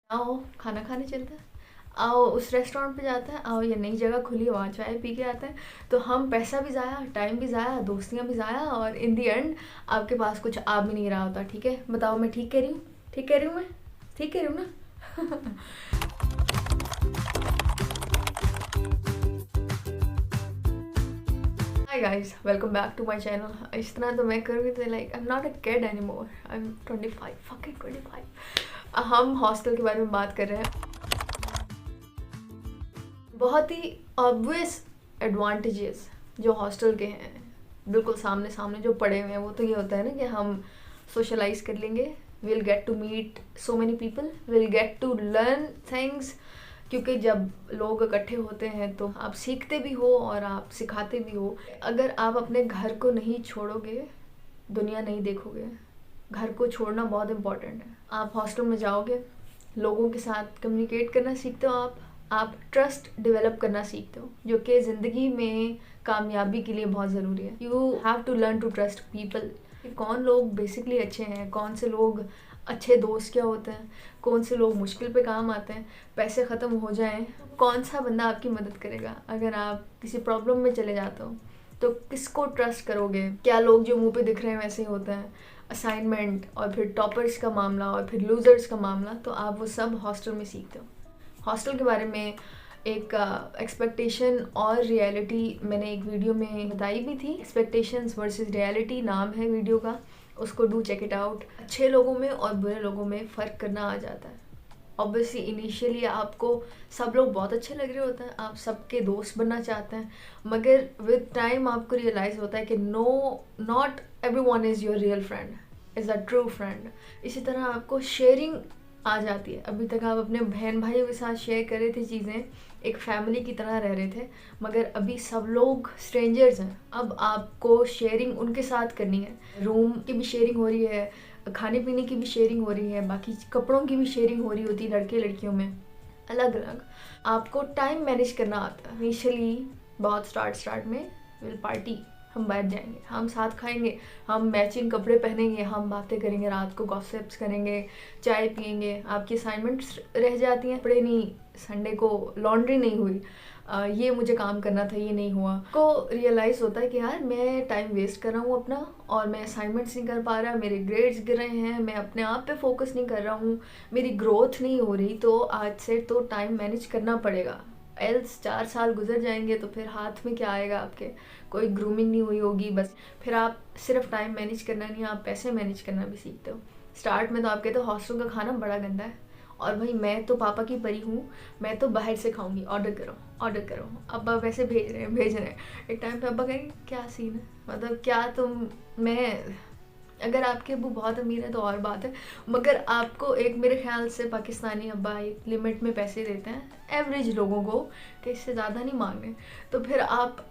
आओ खाना खाने चलते हैं। आओ उस रेस्टोरेंट पे जाते हैं। आओ ये नई जगह खुली है वहाँ चाय पी के आते हैं। तो हम पैसा भी ज़ाया, टाइम भी ज़ाया, दोस्तियाँ भी ज़ाया, और इन दी एंड आपके पास कुछ आ भी नहीं रहा होता। ठीक है, बताओ मैं ठीक कह रही हूँ? ठीक कह रही हूँ मैं? ठीक कह रही हूँ ना? Hi guys, welcome back to my channel. इस तरह तो मैं करूँगी तो like I am not a kid any more, I am 25, fucking 25। हम हॉस्टल के बारे में बात कर रहे हैं। बहुत ही ऑब्वियस एडवांटेजेस जो हॉस्टल के हैं, बिल्कुल सामने सामने जो पड़े हुए हैं, वो तो ये होता है ना कि हम सोशलाइज कर लेंगे, will get to meet so many people, will get to learn things. क्योंकि जब लोग इकट्ठे होते हैं तो आप सीखते भी हो और आप सिखाते भी हो। अगर आप अपने घर को नहीं छोड़ोगे, दुनिया नहीं देखोगे। घर को छोड़ना बहुत इम्पोर्टेंट है। आप हॉस्टल में जाओगे, लोगों के साथ कम्युनिकेट करना सीखते हो, आप ट्रस्ट डेवलप करना सीखते हो, जो कि ज़िंदगी में कामयाबी के लिए बहुत ज़रूरी है। You have to learn to trust people. कौन लोग बेसिकली अच्छे हैं, कौन से लोग अच्छे दोस्त क्या होते हैं, कौन से लोग मुश्किल पे काम आते हैं, पैसे ख़त्म हो जाएं, कौन सा बंदा आपकी मदद करेगा अगर आप किसी प्रॉब्लम में चले जाते हो, तो किसको ट्रस्ट करोगे। क्या लोग जो मुंह पे दिख रहे हैं वैसे ही होते हैं। असाइनमेंट और फिर टॉपर्स का मामला और फिर लूजर्स का मामला, तो आप वो सब हॉस्टल में सीखते हो। हॉस्टल के बारे में एक एक्सपेक्टेशन और रियलिटी मैंने एक वीडियो में बताई भी थी। एक्सपेक्टेशंस वर्सेस रियलिटी नाम है वीडियो का, उसको डू चेक इट आउट। अच्छे लोगों में और बुरे लोगों में फ़र्क करना आ जाता है। ऑब्वियसली इनिशियली आपको सब लोग बहुत अच्छे लग रहे होते हैं, आप सबके दोस्त बनना चाहते हैं, मगर विद टाइम आपको रियलाइज़ होता है कि not every one is your real friend, is a true friend. इसी तरह आपको शेयरिंग आ जाती है। अभी तक आप अपने बहन भाइयों के साथ शेयर कर रहे थे चीज़ें, एक फैमिली की तरह रह रहे थे, मगर अभी सब लोग स्ट्रेंजर्स हैं। अब आपको शेयरिंग उनके साथ करनी है। रूम की भी शेयरिंग हो रही है, खाने पीने की भी शेयरिंग हो रही है, बाकी कपड़ों की भी शेयरिंग हो रही होती है लड़के लड़कियों में अलग अलग। आपको टाइम मैनेज करना आता है। इनिशियली बहुत स्टार्ट में विल पार्टी, हम बैठ जाएंगे, हम साथ खाएंगे, हम मैचिंग कपड़े पहनेंगे, हम बातें करेंगे, रात को गॉसिप्स करेंगे, चाय पियेंगे। आपकी असाइनमेंट्स रह जाती हैं, कपड़े नहीं, संडे को लॉन्ड्री नहीं हुई, ये मुझे काम करना था, ये नहीं हुआ, को रियलाइज़ होता है कि यार मैं टाइम वेस्ट कर रहा हूँ अपना, और मैं असाइनमेंट्स नहीं कर पा रहा, मेरे ग्रेड्स गिर रहे हैं, मैं अपने आप पे फोकस नहीं कर रहा हूँ, मेरी ग्रोथ नहीं हो रही। तो आज से तो टाइम मैनेज करना पड़ेगा, एल्स 4 साल गुजर जाएंगे तो फिर हाथ में क्या आएगा आपके, कोई ग्रूमिंग नहीं हुई होगी। बस फिर आप सिर्फ टाइम मैनेज करना नहीं, आप पैसे मैनेज करना भी सीखते हो। स्टार्ट में तो आप कहते हो हॉस्टल का खाना बड़ा गंदा है, और भाई मैं तो पापा की परी हूँ, मैं तो बाहर से खाऊंगी, ऑर्डर करो ऑर्डर करो। अब्बा वैसे भेज रहे हैं। एक टाइम पे अब्बा कहेंगे क्या सीन है, मतलब क्या तुम, मैं, अगर आपके अब्बू बहुत अमीर है तो और बात है, मगर आपको एक मेरे ख्याल से पाकिस्तानी अब्बा एक लिमिट में पैसे देते हैं एवरेज लोगों को, कि इससे ज़्यादा नहीं मांगने। तो फिर आप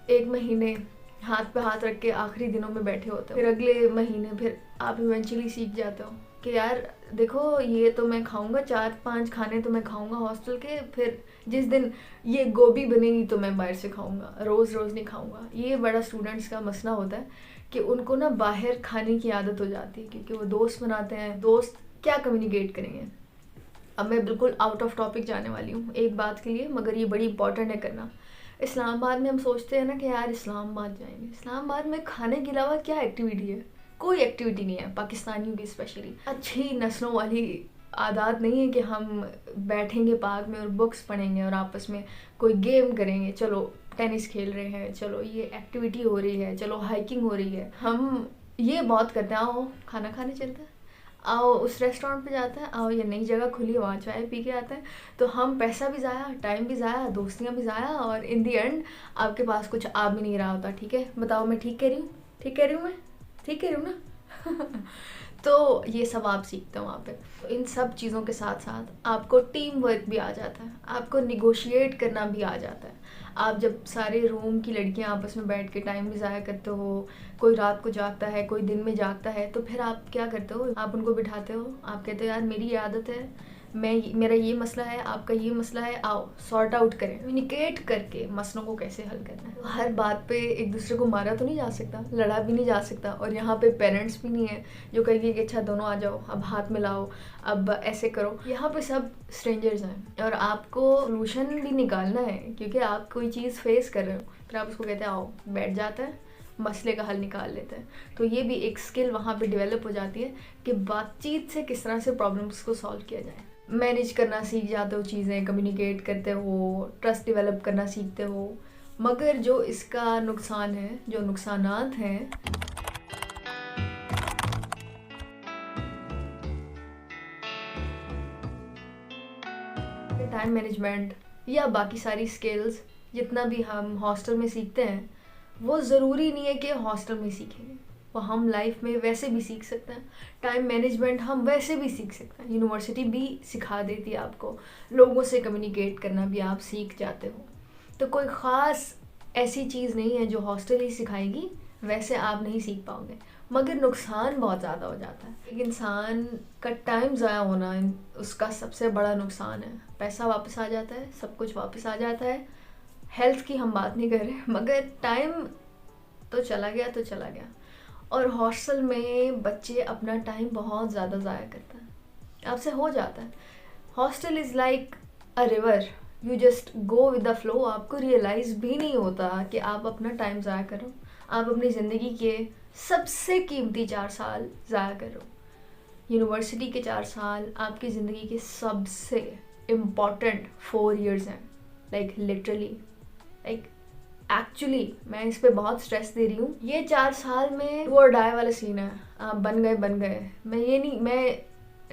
एक महीने हाथ पे हाथ रख के आखिरी दिनों में बैठे होते हो, फिर अगले महीने फिर आप इवेंचुअली सीख जाते हो कि यार देखो ये तो मैं खाऊंगा, 4-5 खाने तो मैं खाऊंगा हॉस्टल के, फिर जिस दिन ये गोभी बनेगी तो मैं बाहर से खाऊंगा, रोज़ रोज़ नहीं खाऊंगा। ये बड़ा स्टूडेंट्स का मसला होता है कि उनको ना बाहर खाने की आदत हो जाती है, क्योंकि वो दोस्त बनाते हैं। दोस्त क्या कम्युनिकेट करेंगे। अब मैं बिल्कुल आउट ऑफ टॉपिक जाने वाली हूँ एक बात के लिए, मगर ये बड़ी इंपॉर्टेंट है करना। इस्लामाबाद में हम सोचते हैं ना कि यार इस्लामाबाद जाएंगे, इस्लामाबाद में खाने के अलावा क्या एक्टिविटी है? कोई एक्टिविटी नहीं है पाकिस्तानियों की, स्पेशली अच्छी नस्लों वाली आदत नहीं है कि हम बैठेंगे पार्क में और बुक्स पढ़ेंगे और आपस में कोई गेम करेंगे, चलो टेनिस खेल रहे हैं, चलो ये एक्टिविटी हो रही है, चलो हाइकिंग हो रही है। हम ये बहुत करते हैं, आओ खाना खाने चलते हैं, आओ उस रेस्टोरेंट पे जाते हैं, आओ ये नई जगह खुली है वहाँ चाय पी के आते हैं। तो हम पैसा भी ज़ाया, टाइम भी ज़ाया, दोस्तियाँ भी ज़ाया, और इन दी एंड आपके पास कुछ आ भी नहीं रहा होता। ठीक है, बताओ मैं ठीक कह रही हूँ? ठीक कह रही हूँ मैं? ठीक कह रही हूँ ना? तो ये सब आप सीखते हो वहाँ पे। तो इन सब चीज़ों के साथ साथ आपको टीम वर्क भी आ जाता है, आपको निगोशिएट करना भी आ जाता है। आप जब सारे रूम की लड़कियां आपस में बैठ के टाइम भी ज़ाया करते हो, कोई रात को जागता है, कोई दिन में जागता है, तो फिर आप क्या करते हो, आप उनको बिठाते हो, आप कहते हो यार मेरी ये आदत है, मेरा ये मसला है, आपका ये मसला है, आओ सॉर्ट आउट करें। कम्युनिकेट करके मसलों को कैसे हल करना है। हर बात पे एक दूसरे को मारा तो नहीं जा सकता, लड़ा भी नहीं जा सकता। और यहाँ पे पेरेंट्स भी नहीं है जो कहेंगे कि अच्छा दोनों आ जाओ, अब हाथ मिलाओ, अब ऐसे करो। यहाँ पे सब स्ट्रेंजर्स हैं और आपको सोल्यूशन भी निकालना है, क्योंकि आप कोई चीज़ फेस कर रहे हो, फिर आप उसको कहते हैं आओ बैठ जाता है, मसले का हल निकाल लेते हैं। तो ये भी एक स्किल वहाँ पे डेवलप हो जाती है कि बातचीत से किस तरह से प्रॉब्लम्स को सॉल्व किया जाए। मैनेज करना सीख जाते हो चीज़ें, कम्युनिकेट करते हो, ट्रस्ट डेवलप करना सीखते हो। मगर जो इसका नुकसान है, जो नुकसानात हैं, टाइम मैनेजमेंट या बाकी सारी स्किल्स जितना भी हम हॉस्टल में सीखते हैं, वो ज़रूरी नहीं है कि हॉस्टल में सीखेंगे, वो हम लाइफ में वैसे भी सीख सकते हैं। टाइम मैनेजमेंट हम वैसे भी सीख सकते हैं, यूनिवर्सिटी भी सिखा देती है आपको। लोगों से कम्युनिकेट करना भी आप सीख जाते हो। तो कोई ख़ास ऐसी चीज़ नहीं है जो हॉस्टल ही सिखाएगी, वैसे आप नहीं सीख पाओगे। मगर नुकसान बहुत ज़्यादा हो जाता है। एक इंसान का टाइम ज़ाया होना उसका सबसे बड़ा नुकसान है। पैसा वापस आ जाता है, सब कुछ वापस आ जाता है, हेल्थ की हम बात नहीं कर रहे, मगर टाइम तो चला गया तो चला गया। और हॉस्टल में बच्चे अपना टाइम बहुत ज़्यादा ज़ाया करते हैं, आपसे हो जाता है। Hostel is like a river, you just go with the flow. आपको रियलाइज़ भी नहीं होता कि आप अपना टाइम ज़ाया कर रहे हो। आप अपनी ज़िंदगी के सबसे कीमती 4 साल ज़ाया कर रहे हो। यूनिवर्सिटी के 4 साल आपकी ज़िंदगी के सबसे इम्पॉर्टेंट 4 years हैं। लाइक लिटरली, लाइक एक्चुअली मैं इस पे बहुत स्ट्रेस दे रही हूँ। ये 4 साल में डू और डाई वाला सीन है। आप बन गए। मैं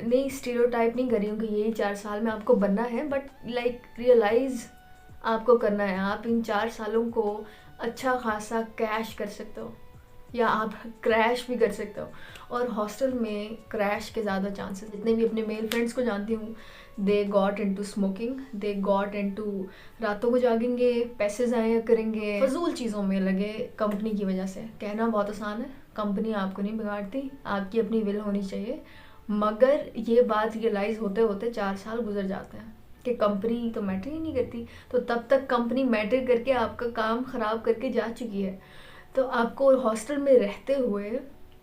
नहीं स्टीरियोटाइप नहीं कर रही हूँ कि यही 4 साल में आपको बनना है, बट लाइक रियलाइज़ आपको करना है। आप इन 4 सालों को अच्छा खासा कैश कर सकते हो या आप क्रैश भी कर सकते हो। और हॉस्टल में क्रैश के ज़्यादा चांसेस। जितने भी अपने मेल फ्रेंड्स को जानती हूँ, they got into smoking, they got into रातों को जागेंगे, पैसे ज़ाया करेंगे, फजूल चीज़ों में लगे कंपनी की वजह से। कहना बहुत आसान है, कंपनी आपको नहीं बिगाड़ती, आपकी अपनी विल होनी चाहिए। मगर ये बात रियलाइज़ होते होते 4 साल गुजर जाते हैं कि कंपनी तो मैटर ही नहीं करती। तो तब तक कंपनी मैटर करके आपका काम ख़राब करके जा चुकी है। तो आपको हॉस्टल में रहते हुए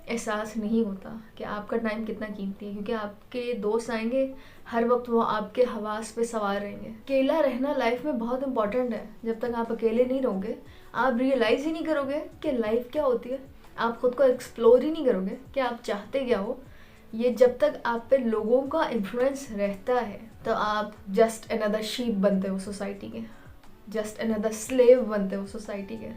एहसास नहीं होता कि आपका टाइम कितना कीमती है, क्योंकि आपके दोस्त आएंगे, हर वक्त वो आपके हवास पे सवार रहेंगे। अकेला रहना लाइफ में बहुत इंपॉर्टेंट है। जब तक आप अकेले नहीं रहोगे, आप रियलाइज़ ही नहीं करोगे कि लाइफ क्या होती है। आप खुद को एक्सप्लोर ही नहीं करोगे कि आप चाहते क्या हो। ये जब तक आप पे लोगों का इन्फ्लुएंस रहता है, तो आप जस्ट अनदर शीप बनते हो सोसाइटी के, जस्ट अनदर स्लेव बनते हो सोसाइटी के।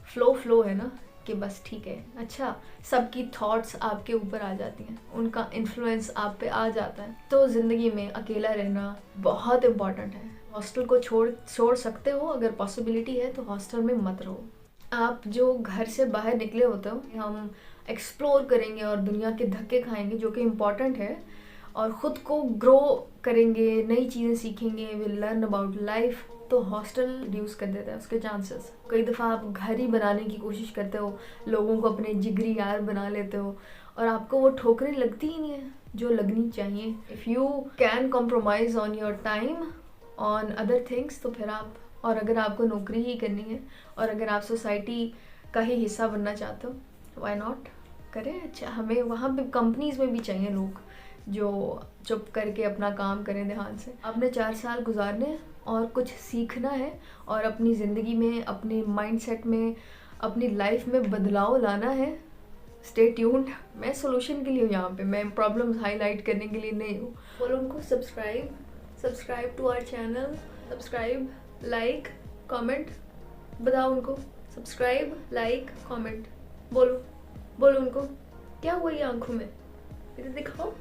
फ्लो है ना कि बस ठीक है, अच्छा सबकी थॉट्स आपके ऊपर आ जाती हैं, उनका इन्फ्लुएंस आप पे आ जाता है। तो ज़िंदगी में अकेला रहना बहुत इम्पॉर्टेंट है। हॉस्टल को छोड़ सकते हो, अगर पॉसिबिलिटी है तो हॉस्टल में मत रहो। आप जो घर से बाहर निकले होते हो, हम एक्सप्लोर करेंगे और दुनिया के धक्के खाएंगे, जो कि इम्पॉर्टेंट है, और ख़ुद को ग्रो करेंगे, नई चीज़ें सीखेंगे, विल लर्न अबाउट लाइफ। तो हॉस्टल रिड्यूस कर देता है उसके चांसेस। कई दफ़ा आप घर ही बनाने की कोशिश करते हो, लोगों को अपने जिगरी यार बना लेते हो, और आपको वो ठोकरें लगती ही नहीं है जो लगनी चाहिए। If you can compromise on your time on other things, तो फिर आप, और अगर आपको नौकरी ही करनी है और अगर आप सोसाइटी का ही हिस्सा बनना चाहते हो, व्हाई नॉट करें। अच्छा, हमें वहाँ पे कंपनीज़ में भी चाहिए लोग जो चुप करके अपना काम करें ध्यान से। आपने 4 साल गुजारने और कुछ सीखना है और अपनी ज़िंदगी में, अपने माइंडसेट में, अपनी लाइफ में बदलाव लाना है। Stay tuned. मैं सोल्यूशन के लिए हूँ यहाँ पे, मैं प्रॉब्लम्स हाईलाइट करने के लिए नहीं हूँ। बोलो उनको subscribe to our channel, subscribe, like, comment. बताओ उनको सब्सक्राइब, लाइक, कमेंट। बोलो उनको क्या हुआ ये आंखों में, इधर दिखाओ।